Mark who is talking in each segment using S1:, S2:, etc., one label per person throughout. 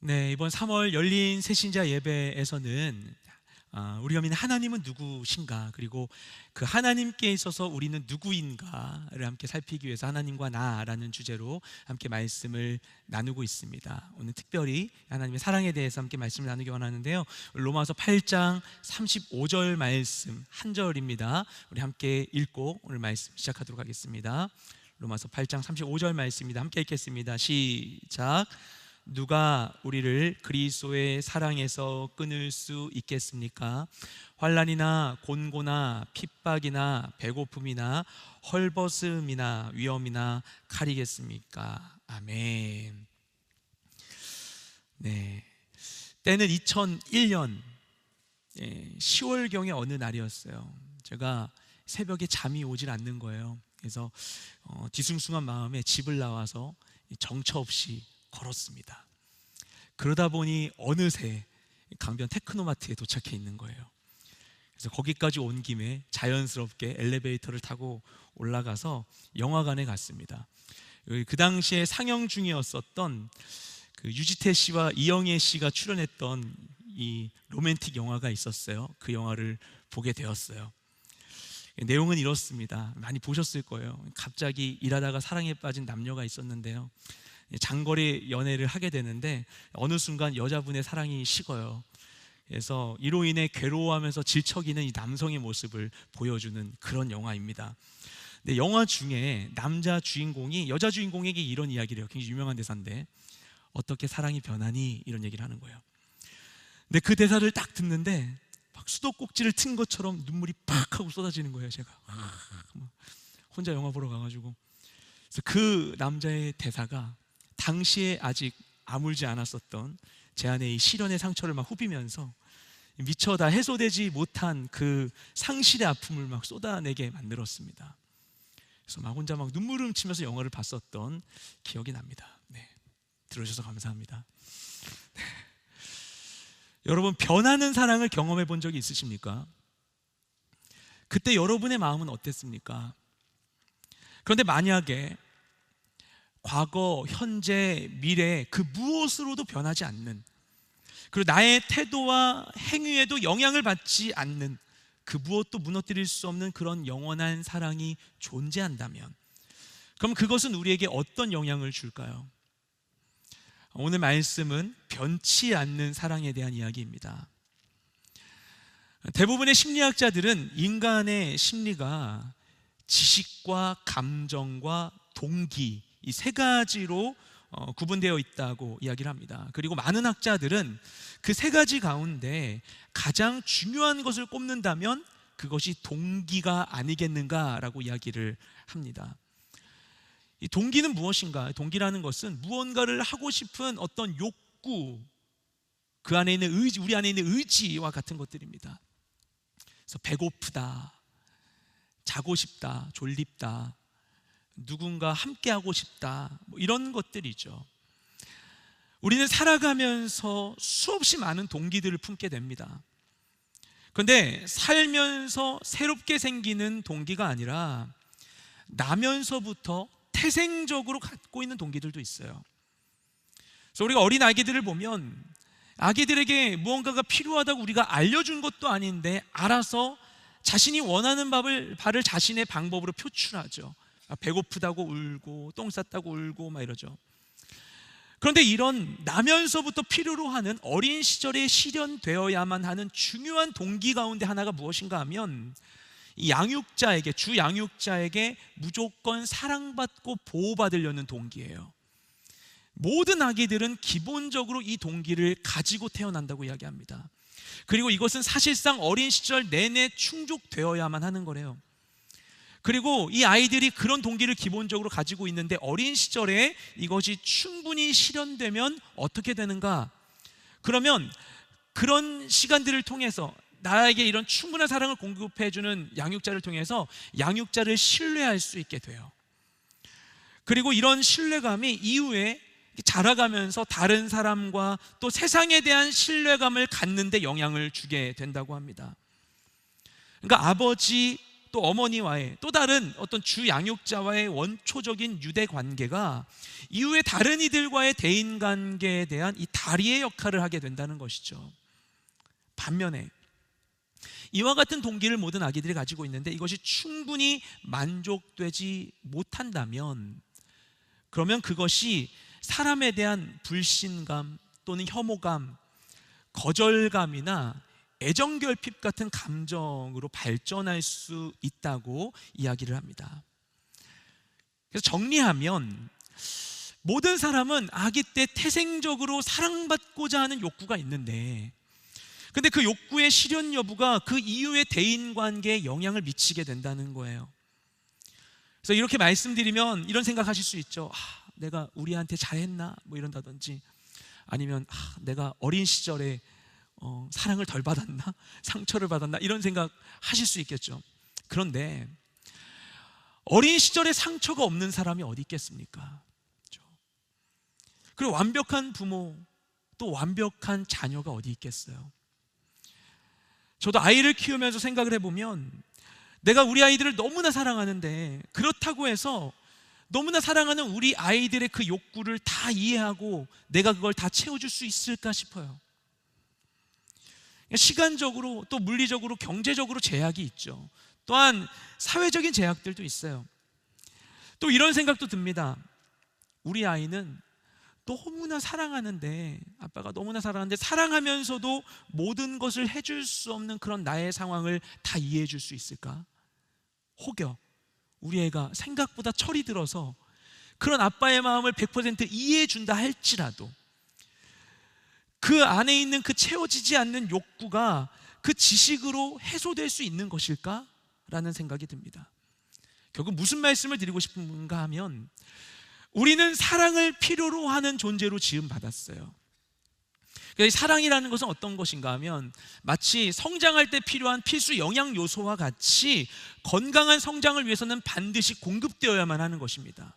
S1: 네, 이번 3월 열린 새신자 예배에서는 우리가 믿는 하나님은 누구신가, 그리고 그 하나님께 있어서 우리는 누구인가를 함께 살피기 위해서 하나님과 나라는 주제로 함께 말씀을 나누고 있습니다. 오늘 특별히 하나님의 사랑에 대해서 함께 말씀을 나누기 원하는데요, 로마서 8장 35절 말씀 한 절입니다. 우리 함께 읽고 오늘 말씀 시작하도록 하겠습니다. 로마서 8장 35절 말씀입니다. 함께 읽겠습니다. 시작. 누가 우리를 그리스도의 사랑에서 끊을 수 있겠습니까? 환난이나 곤고나 핍박이나 배고픔이나 헐벗음이나 위험이나 칼이겠습니까? 아멘. 네, 때는 2001년 10월경의 어느 날이었어요. 제가 새벽에 잠이 오질 않는 거예요. 그래서 뒤숭숭한 마음에 집을 나와서 정처 없이 걸었습니다. 그러다 보니 어느새 강변 테크노마트에 도착해 있는 거예요. 그래서 거기까지 온 김에 자연스럽게 엘리베이터를 타고 올라가서 영화관에 갔습니다. 그 당시에 상영 중이었었던 그 유지태 씨와 이영애 씨가 출연했던 이 로맨틱 영화가 있었어요. 그 영화를 보게 되었어요. 내용은 이렇습니다. 많이 보셨을 거예요. 갑자기 일하다가 사랑에 빠진 남녀가 있었는데요, 장거리 연애를 하게 되는데 어느 순간 여자분의 사랑이 식어요. 그래서 이로 인해 괴로워하면서 질척이는 이 남성의 모습을 보여주는 그런 영화입니다. 근데 영화 중에 남자 주인공이 여자 주인공에게 이런 이야기를 해요. 굉장히 유명한 대사인데, 어떻게 사랑이 변하니? 이런 얘기를 하는 거예요. 근데 그 대사를 딱 듣는데 막 수도꼭지를 튼 것처럼 눈물이 팍 하고 쏟아지는 거예요. 제가 혼자 영화 보러 가가지고. 그래서 그 남자의 대사가 당시에 아직 아물지 않았었던 제 안에 이 시련의 상처를 막 후비면서 미처 다 해소되지 못한 그 상실의 아픔을 막 쏟아내게 만들었습니다. 그래서 막 혼자 막 눈물을 훔치면서 영화를 봤었던 기억이 납니다. 네, 들어주셔서 감사합니다. 네. 여러분, 변하는 사랑을 경험해 본 적이 있으십니까? 그때 여러분의 마음은 어땠습니까? 그런데 만약에 과거, 현재, 미래 그 무엇으로도 변하지 않는, 그리고 나의 태도와 행위에도 영향을 받지 않는 그 무엇도 무너뜨릴 수 없는 그런 영원한 사랑이 존재한다면, 그럼 그것은 우리에게 어떤 영향을 줄까요? 오늘 말씀은 변치 않는 사랑에 대한 이야기입니다. 대부분의 심리학자들은 인간의 심리가 지식과 감정과 동기, 이 세 가지로 구분되어 있다고 이야기를 합니다. 그리고 많은 학자들은 그 세 가지 가운데 가장 중요한 것을 꼽는다면 그것이 동기가 아니겠는가라고 이야기를 합니다. 이 동기는 무엇인가? 동기라는 것은 무언가를 하고 싶은 어떤 욕구, 그 안에 있는 의지, 우리 안에 있는 의지와 같은 것들입니다. 그래서 배고프다, 자고 싶다, 졸립다, 누군가 함께하고 싶다, 이런 것들이죠. 우리는 살아가면서 수없이 많은 동기들을 품게 됩니다. 그런데 살면서 새롭게 생기는 동기가 아니라 나면서부터 태생적으로 갖고 있는 동기들도 있어요. 그래서 우리가 어린 아기들을 보면 아기들에게 무언가가 필요하다고 우리가 알려준 것도 아닌데 알아서 자신이 원하는 바를 자신의 방법으로 표출하죠. 배고프다고 울고 똥 쌌다고 울고 막 이러죠. 그런데 이런 나면서부터 필요로 하는 어린 시절에 실현되어야만 하는 중요한 동기 가운데 하나가 무엇인가 하면 이 양육자에게, 주 양육자에게 무조건 사랑받고 보호받으려는 동기예요. 모든 아기들은 기본적으로 이 동기를 가지고 태어난다고 이야기합니다. 그리고 이것은 사실상 어린 시절 내내 충족되어야만 하는 거래요. 그리고 이 아이들이 그런 동기를 기본적으로 가지고 있는데 어린 시절에 이것이 충분히 실현되면 어떻게 되는가? 그러면 그런 시간들을 통해서 나에게 이런 충분한 사랑을 공급해주는 양육자를 통해서 양육자를 신뢰할 수 있게 돼요. 그리고 이런 신뢰감이 이후에 자라가면서 다른 사람과 또 세상에 대한 신뢰감을 갖는 데 영향을 주게 된다고 합니다. 그러니까 아버지, 또 어머니와의, 또 다른 어떤 주 양육자와의 원초적인 유대 관계가 이후에 다른 이들과의 대인 관계에 대한 이 다리의 역할을 하게 된다는 것이죠. 반면에 이와 같은 동기를 모든 아기들이 가지고 있는데 이것이 충분히 만족되지 못한다면, 그러면 그것이 사람에 대한 불신감 또는 혐오감, 거절감이나 애정결핍 같은 감정으로 발전할 수 있다고 이야기를 합니다. 그래서 정리하면 모든 사람은 아기 때 태생적으로 사랑받고자 하는 욕구가 있는데, 근데 그 욕구의 실현 여부가 그 이후의 대인관계에 영향을 미치게 된다는 거예요. 그래서 이렇게 말씀드리면 이런 생각하실 수 있죠. 내가 우리한테 잘했나? 뭐 이런다든지, 아니면 내가 어린 시절에 사랑을 덜 받았나? 상처를 받았나? 이런 생각 하실 수 있겠죠. 그런데 어린 시절에 상처가 없는 사람이 어디 있겠습니까? 그렇죠? 그리고 완벽한 부모, 또 완벽한 자녀가 어디 있겠어요? 저도 아이를 키우면서 생각을 해보면 내가 우리 아이들을 너무나 사랑하는데, 그렇다고 해서 너무나 사랑하는 우리 아이들의 그 욕구를 다 이해하고 내가 그걸 다 채워줄 수 있을까 싶어요. 시간적으로, 또 물리적으로, 경제적으로 제약이 있죠. 또한 사회적인 제약들도 있어요. 또 이런 생각도 듭니다. 우리 아이는 너무나 사랑하는데, 아빠가 너무나 사랑하는데 사랑하면서도 모든 것을 해줄 수 없는 그런 나의 상황을 다 이해해 줄 수 있을까? 혹여 우리 애가 생각보다 철이 들어서 그런 아빠의 마음을 100% 이해해 준다 할지라도 그 안에 있는 그 채워지지 않는 욕구가 그 지식으로 해소될 수 있는 것일까? 라는 생각이 듭니다. 결국 무슨 말씀을 드리고 싶은가 하면, 우리는 사랑을 필요로 하는 존재로 지음받았어요. 그러니까 사랑이라는 것은 어떤 것인가 하면, 마치 성장할 때 필요한 필수 영양 요소와 같이 건강한 성장을 위해서는 반드시 공급되어야만 하는 것입니다.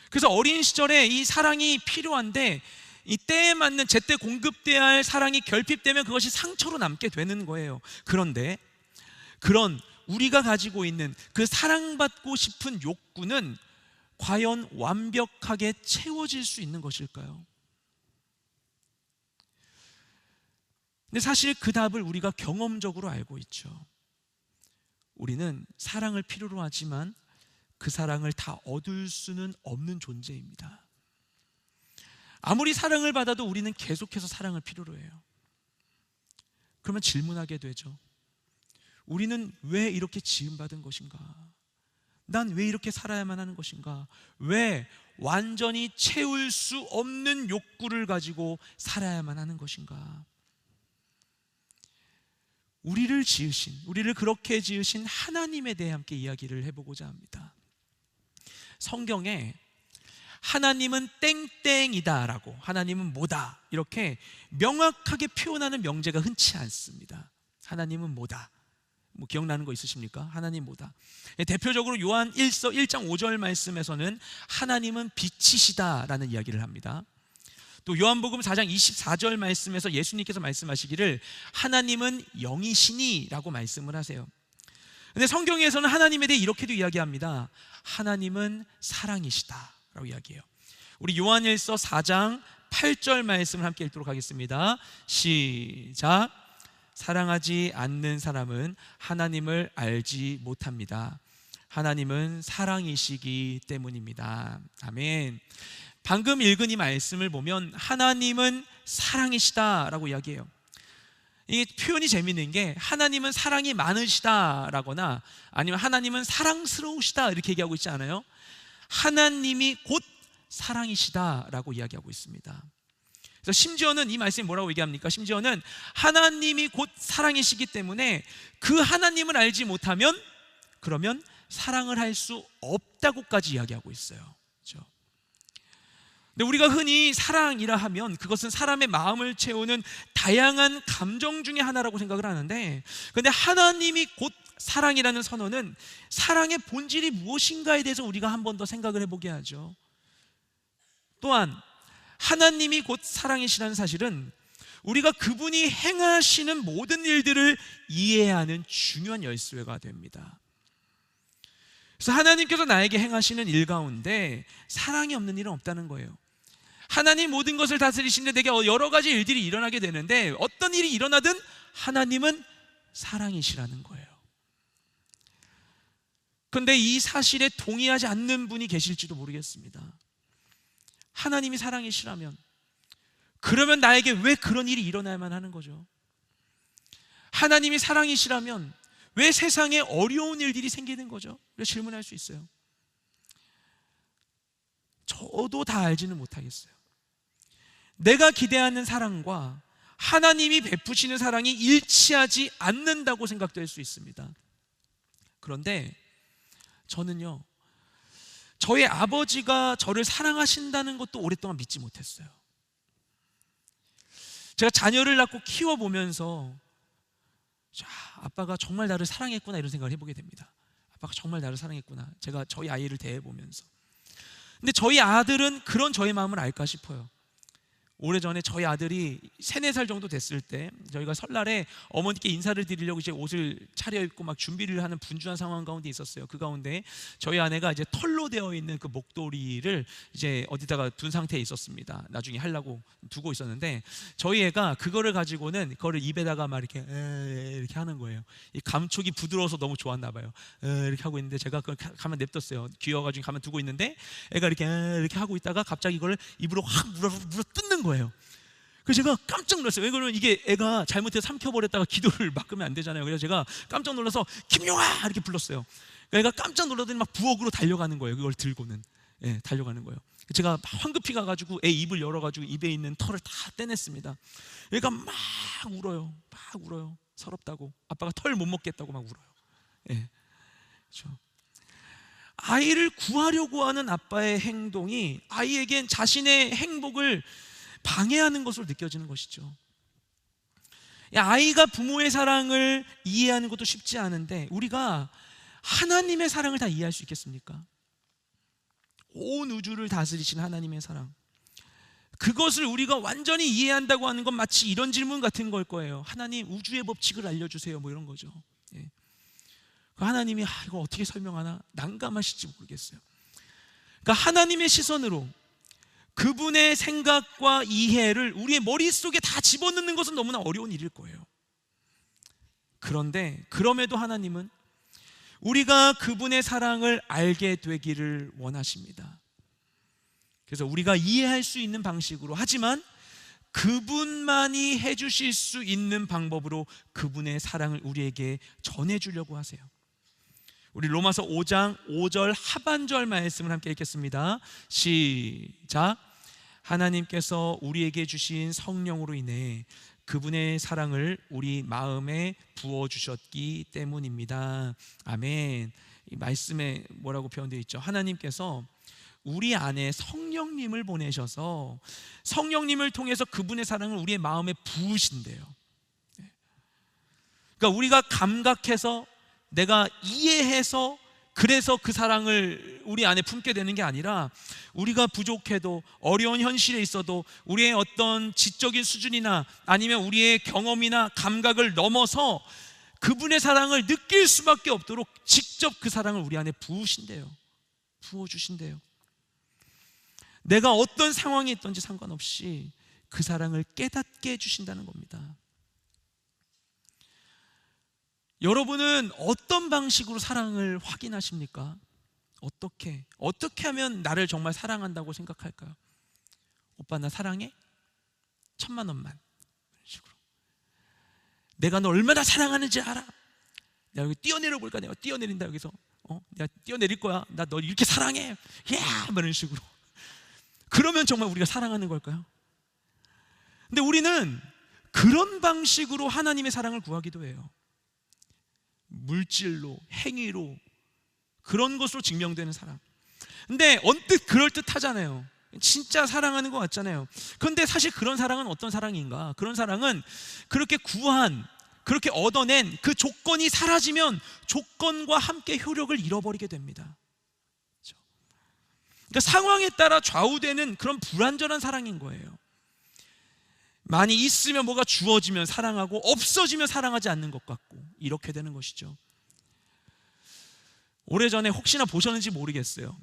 S1: 그래서 어린 시절에 이 사랑이 필요한데, 이 때에 맞는 제때 공급돼야 할 사랑이 결핍되면 그것이 상처로 남게 되는 거예요. 그런데 그런 우리가 가지고 있는 그 사랑받고 싶은 욕구는 과연 완벽하게 채워질 수 있는 것일까요? 근데 사실 그 답을 우리가 경험적으로 알고 있죠. 우리는 사랑을 필요로 하지만 그 사랑을 다 얻을 수는 없는 존재입니다. 아무리 사랑을 받아도 우리는 계속해서 사랑을 필요로 해요. 그러면 질문하게 되죠. 우리는 왜 이렇게 지음받은 것인가? 난 왜 이렇게 살아야만 하는 것인가? 왜 완전히 채울 수 없는 욕구를 가지고 살아야만 하는 것인가? 우리를 지으신, 우리를 그렇게 지으신 하나님에 대해 함께 이야기를 해보고자 합니다. 성경에 하나님은 땡땡이다 라고, 하나님은 뭐다, 이렇게 명확하게 표현하는 명제가 흔치 않습니다. 하나님은 뭐다, 뭐 기억나는 거 있으십니까? 하나님 뭐다. 대표적으로 요한 1서 1장 5절 말씀에서는 하나님은 빛이시다 라는 이야기를 합니다. 또 요한복음 4장 24절 말씀에서 예수님께서 말씀하시기를 하나님은 영이시니 라고 말씀을 하세요. 근데 성경에서는 하나님에 대해 이렇게도 이야기합니다. 하나님은 사랑이시다 라고 이야기해요. 우리 요한일서 4장 8절 말씀을 함께 읽도록 하겠습니다. 시작. 사랑하지 않는 사람은 하나님을 알지 못합니다. 하나님은 사랑이시기 때문입니다. 아멘. 방금 읽은 이 말씀을 보면 하나님은 사랑이시다라고 이야기해요. 이 표현이 재미있는 게, 하나님은 사랑이 많으시다라거나 아니면 하나님은 사랑스러우시다 이렇게 얘기하고 있지 않아요? 하나님이 곧 사랑이시다라고 이야기하고 있습니다. 그래서 심지어는 이 말씀이 뭐라고 얘기합니까? 심지어는 하나님이 곧 사랑이시기 때문에 그 하나님을 알지 못하면 그러면 사랑을 할 수 없다고까지 이야기하고 있어요. 그렇죠? 근데 우리가 흔히 사랑이라 하면 그것은 사람의 마음을 채우는 다양한 감정 중에 하나라고 생각을 하는데, 그런데 하나님이 곧 사랑이라는 선언은 사랑의 본질이 무엇인가에 대해서 우리가 한 번 더 생각을 해보게 하죠. 또한 하나님이 곧 사랑이시라는 사실은 우리가 그분이 행하시는 모든 일들을 이해하는 중요한 열쇠가 됩니다. 그래서 하나님께서 나에게 행하시는 일 가운데 사랑이 없는 일은 없다는 거예요. 하나님 모든 것을 다스리시는데 내게 여러 가지 일들이 일어나게 되는데 어떤 일이 일어나든 하나님은 사랑이시라는 거예요. 그런데 이 사실에 동의하지 않는 분이 계실지도 모르겠습니다. 하나님이 사랑이시라면 그러면 나에게 왜 그런 일이 일어나야만 하는 거죠? 하나님이 사랑이시라면 왜 세상에 어려운 일들이 생기는 거죠? 그래서 질문할 수 있어요. 저도 다 알지는 못하겠어요. 내가 기대하는 사랑과 하나님이 베푸시는 사랑이 일치하지 않는다고 생각될 수 있습니다. 그런데 저는요, 저의 아버지가 저를 사랑하신다는 것도 오랫동안 믿지 못했어요. 제가 자녀를 낳고 키워보면서 아빠가 정말 나를 사랑했구나 이런 생각을 해보게 됩니다. 아빠가 정말 나를 사랑했구나, 제가 저희 아이를 대해보면서. 근데 저희 아들은 그런 저의 마음을 알까 싶어요. 오래전에 저희 아들이 3, 4살 정도 됐을 때 저희가 설날에 어머니께 인사를 드리려고 이제 옷을 차려입고 막 준비를 하는 분주한 상황 가운데 있었어요. 그 가운데 저희 아내가 이제 털로 되어 있는 그 목도리를 이제 어디다가 둔 상태에 있었습니다. 나중에 하려고 두고 있었는데 저희 애가 그거를 가지고는 그거를 입에다가 막 이렇게 이렇게 하는 거예요. 이 감촉이 부드러워서 너무 좋았나 봐요. 이렇게 하고 있는데 제가 그걸 가만 냅뒀어요. 귀여워가지고 가만 두고 있는데 애가 이렇게 하고 있다가 갑자기 이걸 입으로 확 물어 뜯는 거예요. 그래서 제가 깜짝 놀랐어요. 왜냐면 이게 애가 잘못해서 삼켜버렸다가 기도를 막으면 안 되잖아요. 그래서 제가 깜짝 놀라서 김용아 이렇게 불렀어요. 그러니까 애가 깜짝 놀라더니 막 부엌으로 달려가는 거예요. 그걸 들고는 달려가는 거예요. 제가 황급히 가가지고 애 입을 열어가지고 입에 있는 털을 다 떼냈습니다. 애가 막 울어요. 막 울어요. 서럽다고, 아빠가 털 못 먹겠다고 막 울어요. 그렇죠. 아이를 구하려고 하는 아빠의 행동이 아이에겐 자신의 행복을 방해하는 것으로 느껴지는 것이죠. 아이가 부모의 사랑을 이해하는 것도 쉽지 않은데 우리가 하나님의 사랑을 다 이해할 수 있겠습니까? 온 우주를 다스리신 하나님의 사랑, 그것을 우리가 완전히 이해한다고 하는 건 마치 이런 질문 같은 걸 거예요. 하나님, 우주의 법칙을 알려주세요, 뭐 이런 거죠. 하나님이 이거 어떻게 설명하나 난감하실지 모르겠어요. 그러니까 하나님의 시선으로 그분의 생각과 이해를 우리의 머릿속에 다 집어넣는 것은 너무나 어려운 일일 거예요. 그런데 그럼에도 하나님은 우리가 그분의 사랑을 알게 되기를 원하십니다. 그래서 우리가 이해할 수 있는 방식으로, 하지만 그분만이 해주실 수 있는 방법으로 그분의 사랑을 우리에게 전해주려고 하세요. 우리 로마서 5장 5절 하반절 말씀을 함께 읽겠습니다. 시작. 하나님께서 우리에게 주신 성령으로 인해 그분의 사랑을 우리 마음에 부어주셨기 때문입니다. 아멘. 이 말씀에 뭐라고 표현되어 있죠? 하나님께서 우리 안에 성령님을 보내셔서 성령님을 통해서 그분의 사랑을 우리의 마음에 부으신대요. 그러니까 우리가 감각해서, 내가 이해해서 그래서 그 사랑을 우리 안에 품게 되는 게 아니라, 우리가 부족해도 어려운 현실에 있어도 우리의 어떤 지적인 수준이나 아니면 우리의 경험이나 감각을 넘어서 그분의 사랑을 느낄 수밖에 없도록 직접 그 사랑을 우리 안에 부으신대요. 부어주신대요. 내가 어떤 상황에 있든지 상관없이 그 사랑을 깨닫게 해주신다는 겁니다. 여러분은 어떤 방식으로 사랑을 확인하십니까? 어떻게 하면 나를 정말 사랑한다고 생각할까요? 오빠 나 사랑해? 1,000만 원만, 이런 식으로. 내가 너 얼마나 사랑하는지 알아? 내가 여기 뛰어내려 볼까? 내가 뛰어내린다 여기서. 내가 뛰어내릴 거야. 나 너 이렇게 사랑해. 야, 이런 식으로. 그러면 정말 우리가 사랑하는 걸까요? 근데 우리는 그런 방식으로 하나님의 사랑을 구하기도 해요. 물질로, 행위로, 그런 것으로 증명되는 사랑. 근데 언뜻 그럴듯 하잖아요. 진짜 사랑하는 것 같잖아요. 그런데 사실 그런 사랑은 어떤 사랑인가? 그런 사랑은 그렇게 구한, 그렇게 얻어낸 그 조건이 사라지면 조건과 함께 효력을 잃어버리게 됩니다. 그러니까 상황에 따라 좌우되는 그런 불완전한 사랑인 거예요. 많이 있으면 뭐가 주어지면 사랑하고 없어지면 사랑하지 않는 것 같고, 이렇게 되는 것이죠. 오래전에 혹시나 보셨는지 모르겠어요.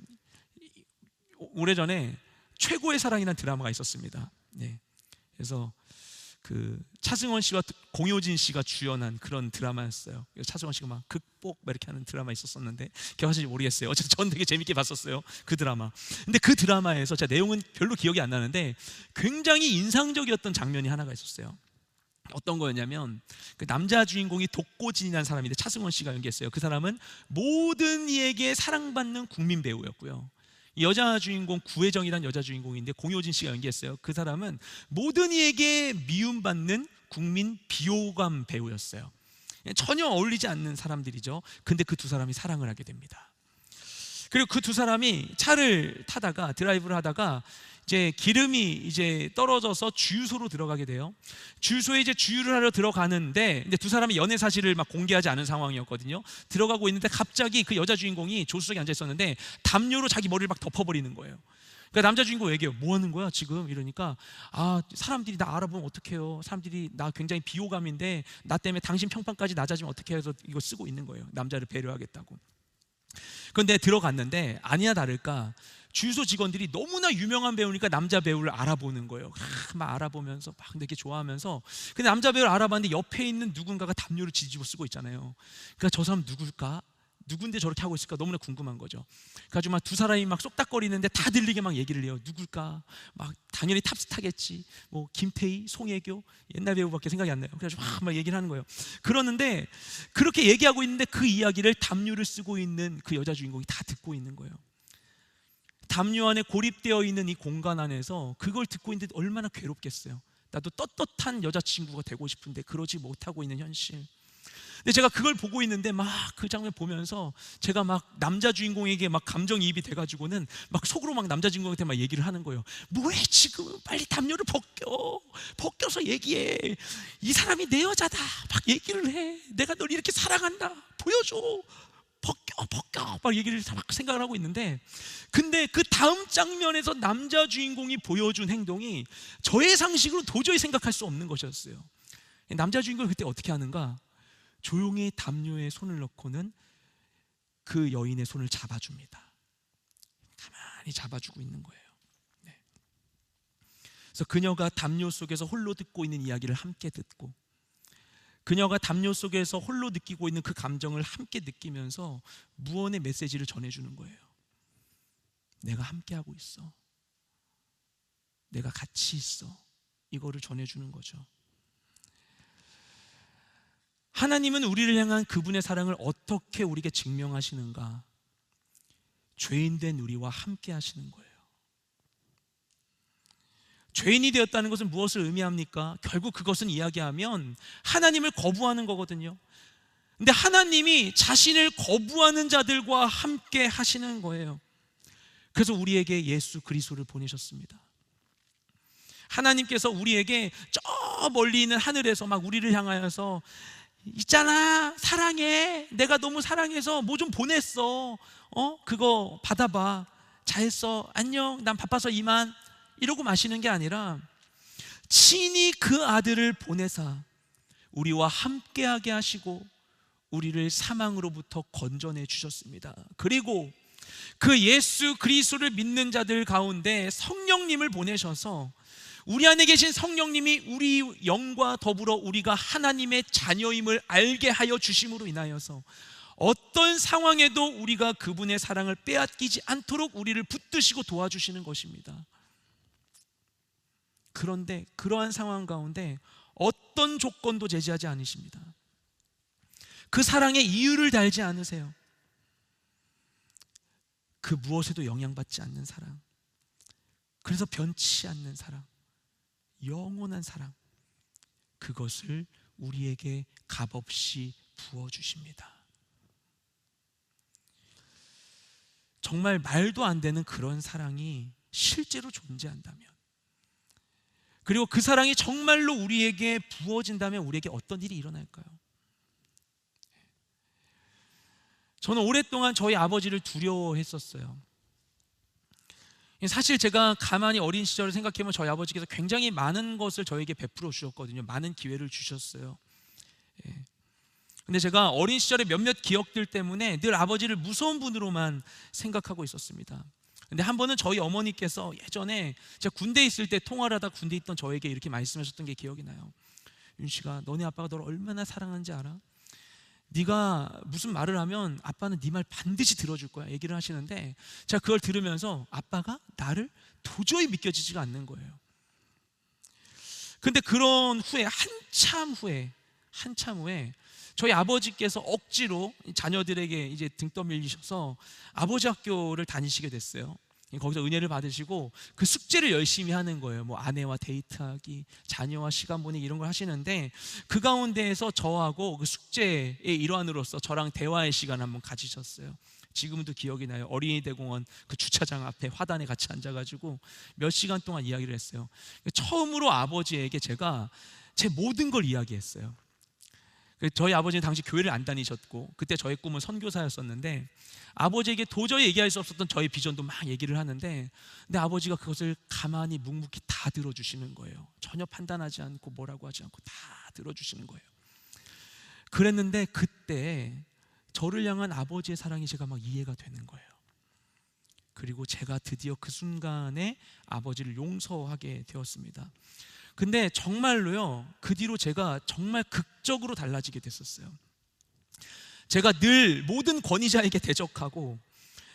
S1: 오래전에 최고의 사랑이라는 드라마가 있었습니다. 네. 그래서 그 차승원 씨와 공효진 씨가 주연한 그런 드라마였어요. 차승원 씨가 막 극복 막 이렇게 하는 드라마 있었었는데 기억하실지 모르겠어요. 어쨌든 전 되게 재밌게 봤었어요, 그 드라마. 근데 그 드라마에서 제가 내용은 별로 기억이 안 나는데 굉장히 인상적이었던 장면이 하나가 있었어요. 어떤 거였냐면 그 남자 주인공이 독고진이라는 사람인데 차승원 씨가 연기했어요. 그 사람은 모든 이에게 사랑받는 국민 배우였고요. 여자 주인공 구혜정이라는 여자 주인공인데 공효진 씨가 연기했어요. 그 사람은 모든 이에게 미움받는 국민 비호감 배우였어요. 전혀 어울리지 않는 사람들이죠. 근데 그 두 사람이 사랑을 하게 됩니다. 그리고 그 두 사람이 차를 타다가 드라이브를 하다가 이제 기름이 이제 떨어져서 주유소로 들어가게 돼요. 주유소에 이제 주유를 하러 들어가는데 근데 두 사람이 연애 사실을 막 공개하지 않은 상황이었거든요. 들어가고 있는데 갑자기 그 여자 주인공이 조수석에 앉아 있었는데 담요로 자기 머리를 막 덮어버리는 거예요. 그러니까 남자 주인공 얘기해요. 뭐 하는 거야 지금? 이러니까 사람들이 나 알아보면 어떡해요. 사람들이 나 굉장히 비호감인데 나 때문에 당신 평판까지 낮아지면 어떡해 해서 이거 쓰고 있는 거예요. 남자를 배려하겠다고. 그런데 들어갔는데 아니나 다를까 주유소 직원들이 너무나 유명한 배우니까 남자 배우를 알아보는 거예요. 막 알아보면서 막 되게 좋아하면서 근데 남자 배우를 알아봤는데 옆에 있는 누군가가 담요를 뒤집어 쓰고 있잖아요. 그러니까 저 사람 누굴까? 누군데 저렇게 하고 있을까? 너무나 궁금한 거죠. 그래가지고 막 두 사람이 막 쏙닥거리는데 다 들리게 막 얘기를 해요. 누굴까? 막 당연히 탑스타겠지. 뭐 김태희, 송혜교 옛날 배우밖에 생각이 안 나요. 그래가지고 막 얘기를 하는 거예요. 그러는데 그렇게 얘기하고 있는데 그 이야기를 담요를 쓰고 있는 그 여자 주인공이 다 듣고 있는 거예요. 담요 안에 고립되어 있는 이 공간 안에서 그걸 듣고 있는데 얼마나 괴롭겠어요. 나도 떳떳한 여자친구가 되고 싶은데 그러지 못하고 있는 현실. 근데 제가 그걸 보고 있는데 막 그 장면 보면서 제가 막 남자 주인공에게 막 감정이입이 돼가지고는 막 속으로 막 남자 주인공한테 막 얘기를 하는 거예요. 뭐해 지금? 빨리 담요를 벗겨서 얘기해. 이 사람이 내 여자다. 막 얘기를 해. 내가 널 이렇게 사랑한다. 보여줘. 벗겨 막 얘기를 막 생각을 하고 있는데 근데 그 다음 장면에서 남자 주인공이 보여준 행동이 저의 상식으로 도저히 생각할 수 없는 것이었어요. 남자 주인공이 그때 어떻게 하는가? 조용히 담요에 손을 넣고는 그 여인의 손을 잡아줍니다. 가만히 잡아주고 있는 거예요. 네. 그래서 그녀가 담요 속에서 홀로 듣고 있는 이야기를 함께 듣고 그녀가 담요 속에서 홀로 느끼고 있는 그 감정을 함께 느끼면서 무언의 메시지를 전해주는 거예요. 내가 함께하고 있어. 내가 같이 있어. 이거를 전해주는 거죠. 하나님은 우리를 향한 그분의 사랑을 어떻게 우리에게 증명하시는가? 죄인된 우리와 함께 하시는 거예요. 죄인이 되었다는 것은 무엇을 의미합니까? 결국 그것은 이야기하면 하나님을 거부하는 거거든요. 근데 하나님이 자신을 거부하는 자들과 함께 하시는 거예요. 그래서 우리에게 예수 그리스도를 보내셨습니다. 하나님께서 우리에게 저 멀리 있는 하늘에서 막 우리를 향하여서 있잖아 사랑해 내가 너무 사랑해서 뭐 좀 보냈어 그거 받아봐 잘했어 안녕 난 바빠서 이만 이러고 마시는 게 아니라 친히 그 아들을 보내사 우리와 함께하게 하시고 우리를 사망으로부터 건져내 주셨습니다. 그리고 그 예수 그리스도를 믿는 자들 가운데 성령님을 보내셔서 우리 안에 계신 성령님이 우리 영과 더불어 우리가 하나님의 자녀임을 알게 하여 주심으로 인하여서 어떤 상황에도 우리가 그분의 사랑을 빼앗기지 않도록 우리를 붙드시고 도와주시는 것입니다. 그런데 그러한 상황 가운데 어떤 조건도 제시하지 않으십니다. 그 사랑의 이유를 달지 않으세요. 그 무엇에도 영향받지 않는 사랑, 그래서 변치 않는 사랑, 영원한 사랑, 그것을 우리에게 값없이 부어주십니다. 정말 말도 안 되는 그런 사랑이 실제로 존재한다면, 그리고 그 사랑이 정말로 우리에게 부어진다면 우리에게 어떤 일이 일어날까요? 저는 오랫동안 저희 아버지를 두려워했었어요. 사실 제가 가만히 어린 시절을 생각해보면 저희 아버지께서 굉장히 많은 것을 저에게 베풀어 주셨거든요. 많은 기회를 주셨어요. 근데 제가 어린 시절의 몇몇 기억들 때문에 늘 아버지를 무서운 분으로만 생각하고 있었습니다. 근데 한 번은 저희 어머니께서 예전에 제가 군대에 있을 때 통화를 하다 군대에 있던 저에게 이렇게 말씀하셨던 게 기억이 나요. 윤씨가, 너네 아빠가 너를 얼마나 사랑하는지 알아? 네가 무슨 말을 하면 아빠는 네 말 반드시 들어줄 거야, 얘기를 하시는데, 제가 그걸 들으면서 아빠가 나를 도저히 믿겨지지가 않는 거예요. 근데 그런 후에 한참 후에 저희 아버지께서 억지로 자녀들에게 이제 등 떠밀리셔서 아버지 학교를 다니시게 됐어요. 거기서 은혜를 받으시고 그 숙제를 열심히 하는 거예요. 뭐 아내와 데이트하기, 자녀와 시간 보내기, 이런 걸 하시는데, 그 가운데에서 저하고 그 숙제의 일환으로서 저랑 대화의 시간 한번 가지셨어요. 지금도 기억이 나요. 어린이 대공원 그 주차장 앞에 화단에 같이 앉아가지고 몇 시간 동안 이야기를 했어요. 처음으로 아버지에게 제가 제 모든 걸 이야기했어요. 저희 아버지는 당시 교회를 안 다니셨고 그때 저의 꿈은 선교사였었는데, 아버지에게 도저히 얘기할 수 없었던 저의 비전도 막 얘기를 하는데, 근데 아버지가 그것을 가만히 묵묵히 다 들어주시는 거예요. 전혀 판단하지 않고 뭐라고 하지 않고 다 들어주시는 거예요. 그랬는데 그때 저를 향한 아버지의 사랑이 제가 막 이해가 되는 거예요. 그리고 제가 드디어 그 순간에 아버지를 용서하게 되었습니다. 근데 정말로요, 그 뒤로 제가 정말 극적으로 달라지게 됐었어요. 제가 늘 모든 권위자에게 대적하고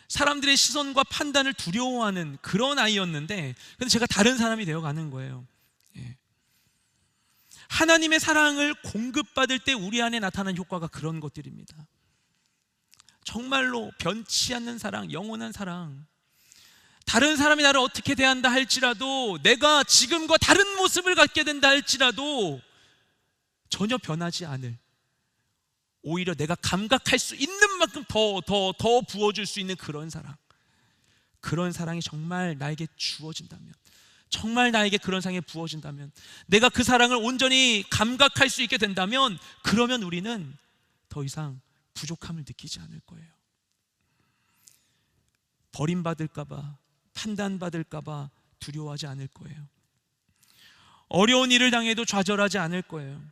S1: 사람들의 시선과 판단을 두려워하는 그런 아이였는데, 근데 제가 다른 사람이 되어가는 거예요. 예. 하나님의 사랑을 공급받을 때 우리 안에 나타나는 효과가 그런 것들입니다. 정말로 변치 않는 사랑, 영원한 사랑. 다른 사람이 나를 어떻게 대한다 할지라도, 내가 지금과 다른 모습을 갖게 된다 할지라도 전혀 변하지 않을, 오히려 내가 감각할 수 있는 만큼 더 부어줄 수 있는 그런 사랑. 그런 사랑이 정말 나에게 주어진다면, 정말 나에게 그런 사랑이 부어진다면, 내가 그 사랑을 온전히 감각할 수 있게 된다면, 그러면 우리는 더 이상 부족함을 느끼지 않을 거예요. 버림받을까봐, 판단받을까봐 두려워하지 않을 거예요. 어려운 일을 당해도 좌절하지 않을 거예요.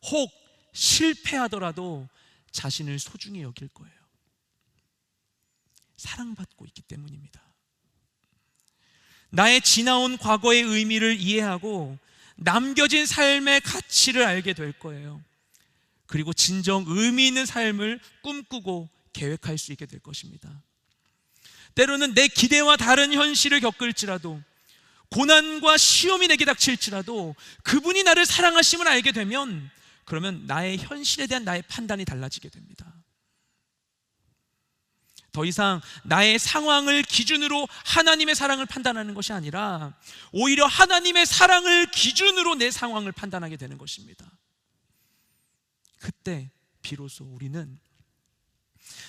S1: 혹 실패하더라도 자신을 소중히 여길 거예요. 사랑받고 있기 때문입니다. 나의 지나온 과거의 의미를 이해하고 남겨진 삶의 가치를 알게 될 거예요. 그리고 진정 의미 있는 삶을 꿈꾸고 계획할 수 있게 될 것입니다. 때로는 내 기대와 다른 현실을 겪을지라도, 고난과 시험이 내게 닥칠지라도 그분이 나를 사랑하심을 알게 되면, 그러면 나의 현실에 대한 나의 판단이 달라지게 됩니다. 더 이상 나의 상황을 기준으로 하나님의 사랑을 판단하는 것이 아니라, 오히려 하나님의 사랑을 기준으로 내 상황을 판단하게 되는 것입니다. 그때 비로소 우리는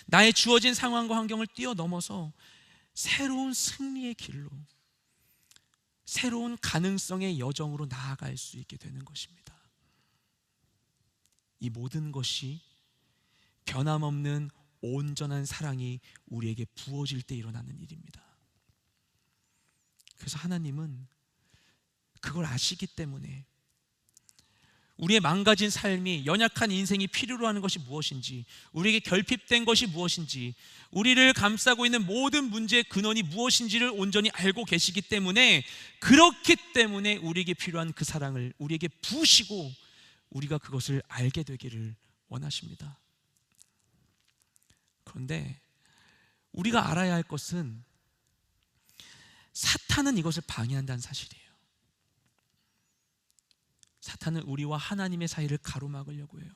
S1: 나의 주어진 상황과 환경을 뛰어넘어서 새로운 승리의 길로, 새로운 가능성의 여정으로 나아갈 수 있게 되는 것입니다. 이 모든 것이 변함없는 온전한 사랑이 우리에게 부어질 때 일어나는 일입니다. 그래서 하나님은 그걸 아시기 때문에 우리의 망가진 삶이, 연약한 인생이 필요로 하는 것이 무엇인지, 우리에게 결핍된 것이 무엇인지, 우리를 감싸고 있는 모든 문제의 근원이 무엇인지를 온전히 알고 계시기 때문에, 그렇기 때문에 우리에게 필요한 그 사랑을 우리에게 부으시고 우리가 그것을 알게 되기를 원하십니다. 그런데 우리가 알아야 할 것은, 사탄은 이것을 방해한다는 사실이에요. 사탄은 우리와 하나님의 사이를 가로막으려고 해요.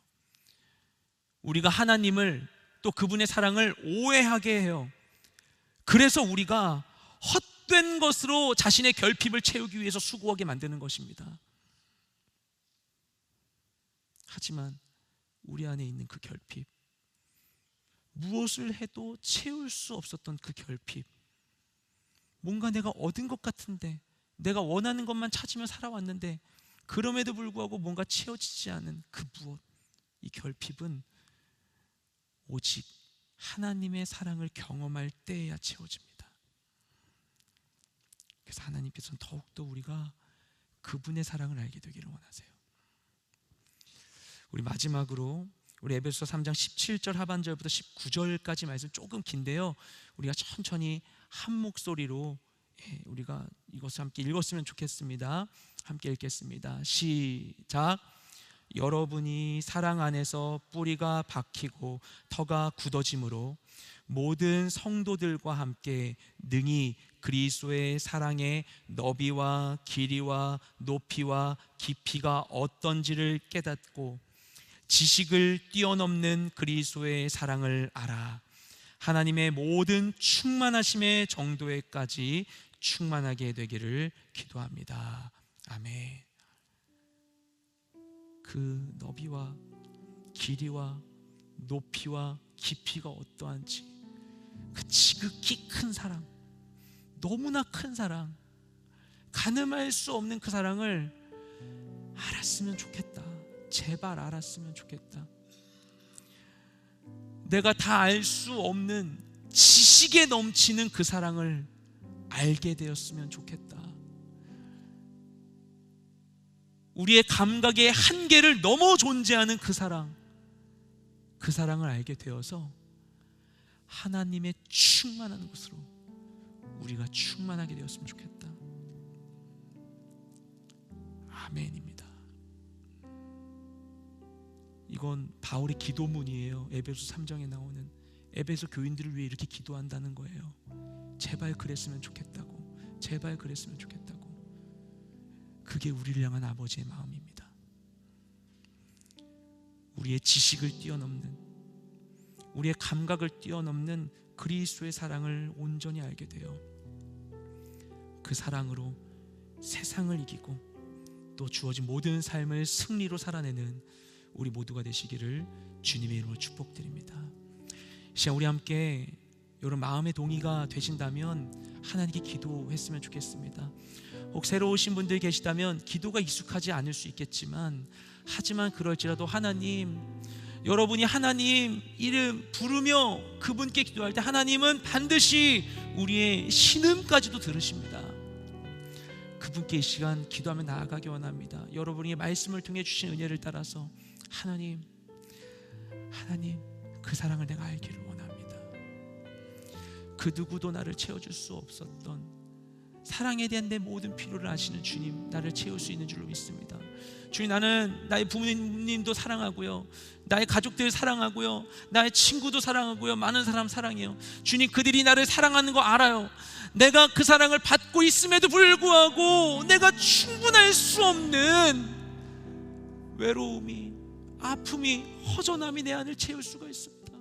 S1: 우리가 하나님을, 또 그분의 사랑을 오해하게 해요. 그래서 우리가 헛된 것으로 자신의 결핍을 채우기 위해서 수고하게 만드는 것입니다. 하지만 우리 안에 있는 그 결핍, 무엇을 해도 채울 수 없었던 그 결핍, 뭔가 내가 얻은 것 같은데, 내가 원하는 것만 찾으며 살아왔는데 그럼에도 불구하고 뭔가 채워지지 않은 그 무엇, 이 결핍은 오직 하나님의 사랑을 경험할 때에야 채워집니다. 그래서 하나님께서는 더욱더 우리가 그분의 사랑을 알게 되기를 원하세요. 우리 마지막으로 우리 에베소서 3장 17절 하반절부터 19절까지 말씀 조금 긴데요, 우리가 천천히 한 목소리로 우리가 이것을 함께 읽었으면 좋겠습니다. 함께 읽겠습니다. 시작. 여러분이 사랑 안에서 뿌리가 박히고 터가 굳어짐으로 모든 성도들과 함께 능히 그리스도의 사랑의 너비와 길이와 높이와 깊이가 어떤지를 깨닫고 지식을 뛰어넘는 그리스도의 사랑을 알아 하나님의 모든 충만하심의 정도에까지 충만하게 되기를 기도합니다. 아멘. 그 너비와 길이와 높이와 깊이가 어떠한지, 그 지극히 큰 사랑, 너무나 큰 사랑, 가늠할 수 없는 그 사랑을 알았으면 좋겠다. 제발 알았으면 좋겠다. 내가 다 알 수 없는 지식에 넘치는 그 사랑을 알게 되었으면 좋겠다. 우리의 감각의 한계를 넘어 존재하는 그 사랑을 알게 되어서 하나님의 충만한 것으로 우리가 충만하게 되었으면 좋겠다. 아멘입니다. 이건 바울의 기도문이에요. 에베소 3장에 나오는 에베소 교인들을 위해 이렇게 기도한다는 거예요. 제발 그랬으면 좋겠다고, 제발 그랬으면 좋겠다고. 그게 우리를 향한 아버지의 마음입니다. 우리의 지식을 뛰어넘는, 우리의 감각을 뛰어넘는 그리스도의 사랑을 온전히 알게 되어 그 사랑으로 세상을 이기고 또 주어진 모든 삶을 승리로 살아내는 우리 모두가 되시기를 주님의 이름으로 축복드립니다. 이 시간 우리 함께 여러분 마음의 동의가 되신다면 하나님께 기도했으면 좋겠습니다. 혹 새로 오신 분들 계시다면 기도가 익숙하지 않을 수 있겠지만, 하지만 그럴지라도 하나님, 여러분이 하나님 이름 부르며 그분께 기도할 때 하나님은 반드시 우리의 신음까지도 들으십니다. 그분께 이 시간 기도하며 나아가기 원합니다. 여러분이 말씀을 통해 주신 은혜를 따라서 하나님 그 사랑을 내가 알기를 원합니다. 그 누구도 나를 채워줄 수 없었던 사랑에 대한 내 모든 필요를 아시는 주님, 나를 채울 수 있는 줄로 믿습니다. 주님, 나는 나의 부모님도 사랑하고요, 나의 가족들 사랑하고요, 나의 친구도 사랑하고요, 많은 사람 사랑해요. 주님, 그들이 나를 사랑하는 거 알아요. 내가 그 사랑을 받고 있음에도 불구하고 내가 충분할 수 없는 외로움이, 아픔이, 허전함이 내 안을 채울 수가 있습니다.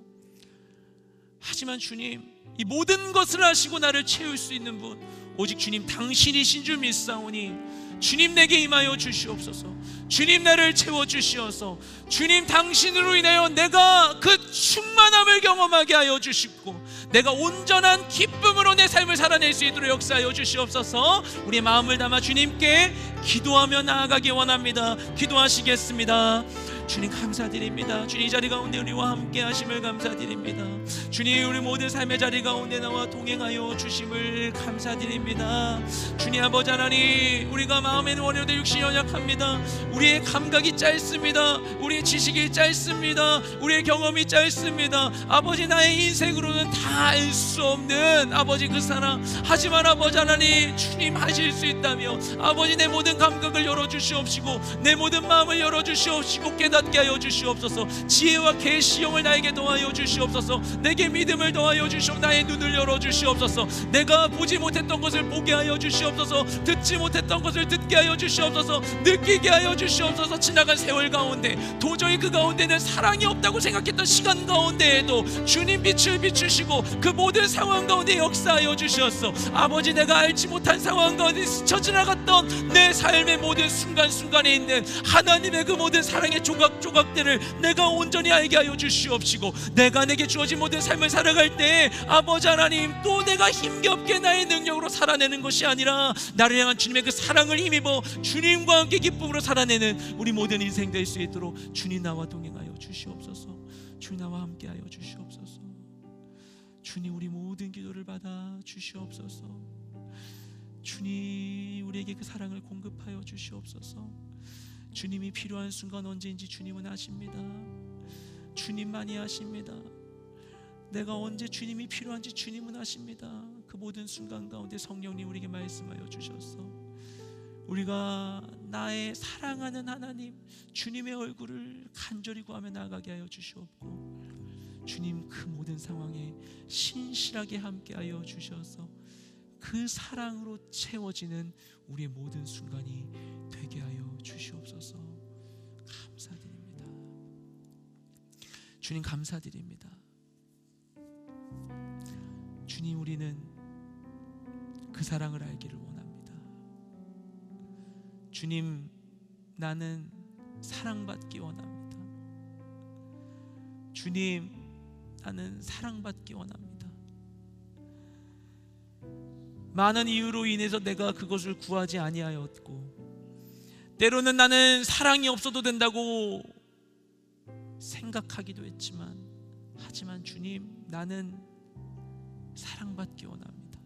S1: 하지만 주님, 이 모든 것을 아시고 나를 채울 수 있는 분 오직 주님 당신이신 줄 믿사오니 주님 내게 임하여 주시옵소서. 주님 나를 채워주시어서 주님 당신으로 인하여 내가 그 충만함을 경험하게 하여 주시고 내가 온전한 기쁨으로 내 삶을 살아낼 수 있도록 역사하여 주시옵소서. 우리의 마음을 담아 주님께 기도하며 나아가기 원합니다. 기도하시겠습니다. 주님 감사드립니다. 주님 이 자리 가운데 우리와 함께 하심을 감사드립니다. 주님 우리 모든 삶의 자리 가운데 나와 동행하여 주심을 감사드립니다. 주님 아버지 하나님, 우리가 마음에는 원해도 육신이 연약합니다. 우리의 감각이 짧습니다. 우리의 지식이 짧습니다. 우리의 경험이 짧습니다. 아버지, 나의 인생으로는 다 알 수 없는 아버지 그 사랑, 하지만 아버지 하나님 주님 하실 수 있다며 아버지 내 모든 감각을 열어주시옵시고 내 모든 마음을 열어주시옵시고 깨닫게 하여 주시옵소서. 지혜와 계시형을 나에게 더하여 주시옵소서. 내게 믿음을 더하여 주시옵소서. 나의 눈을 열어주시옵소서. 내가 보지 못했던 것을 보게 하여 주시옵소서. 듣지 못했던 것을 듣게 하여 주시옵소서. 느끼게 하여 주시옵소서. 지나간 세월 가운데 도저히 그 가운데는 사랑이 없다고 생각했던 시간 가운데에도 주님 빛을 비추시고 그 모든 상황 가운데 역사하여 주셨어. 아버지, 내가 알지 못한 상황 가운데 스쳐 지나갔던 내 삶의 모든 순간순간에 있는 하나님의 그 모든 사랑의 조각조각들을 내가 온전히 알게 하여 주시옵시고 내가 내게 주어진 모든 삶을 살아갈 때 아버지 하나님 또 내가 힘겹게 나의 능력으로 살아내는 것이 아니라 나를 향한 주님의 그 사랑을 힘입어 주님과 함께 기쁨으로 살아내는 우리 모든 인생 될 수 있도록 주님 나와 동행하여 주시옵소서. 주님 나와 함께하여 주시옵소서. 주님 우리 모든 기도를 받아 주시옵소서. 주님 우리에게 그 사랑을 공급하여 주시옵소서. 주님이 필요한 순간 언제인지 주님은 아십니다. 주님만이 아십니다. 내가 언제 주님이 필요한지 주님은 아십니다. 그 모든 순간 가운데 성령님 우리에게 말씀하여 주셔서 우리가 나의 사랑하는 하나님 주님의 얼굴을 간절히 구하며 나아가게 하여 주시옵고, 주님 그 모든 상황에 신실하게 함께하여 주셔서 그 사랑으로 채워지는 우리의 모든 순간이 되게 하여 주시옵소서. 감사드립니다. 주님 감사드립니다. 주님, 우리는 그 사랑을 알기를 원합니다. 주님, 나는 사랑받기 원합니다. 주님, 나는 사랑받기 원합니다. 많은 이유로 인해서 내가 그것을 구하지 아니하였고, 때로는 나는 사랑이 없어도 된다고 생각하기도 했지만, 하지만 주님, 나는 사랑받기 원합니다.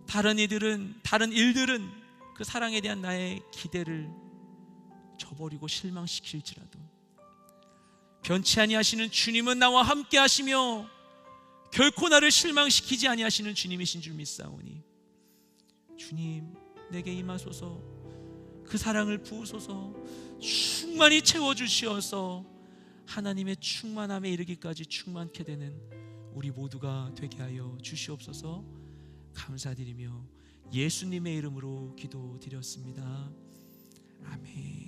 S1: 다른 일들은 그 사랑에 대한 나의 기대를 저버리고 실망시킬지라도 변치 아니하시는 주님은 나와 함께 하시며 결코 나를 실망시키지 아니하시는 주님이신 줄 믿사오니, 주님 내게 임하소서. 그 사랑을 부으소서. 충만히 채워주시어서 하나님의 충만함에 이르기까지 충만케 되는 우리 모두가 되게 하여 주시옵소서. 감사드리며 예수님의 이름으로 기도드렸습니다. 아멘.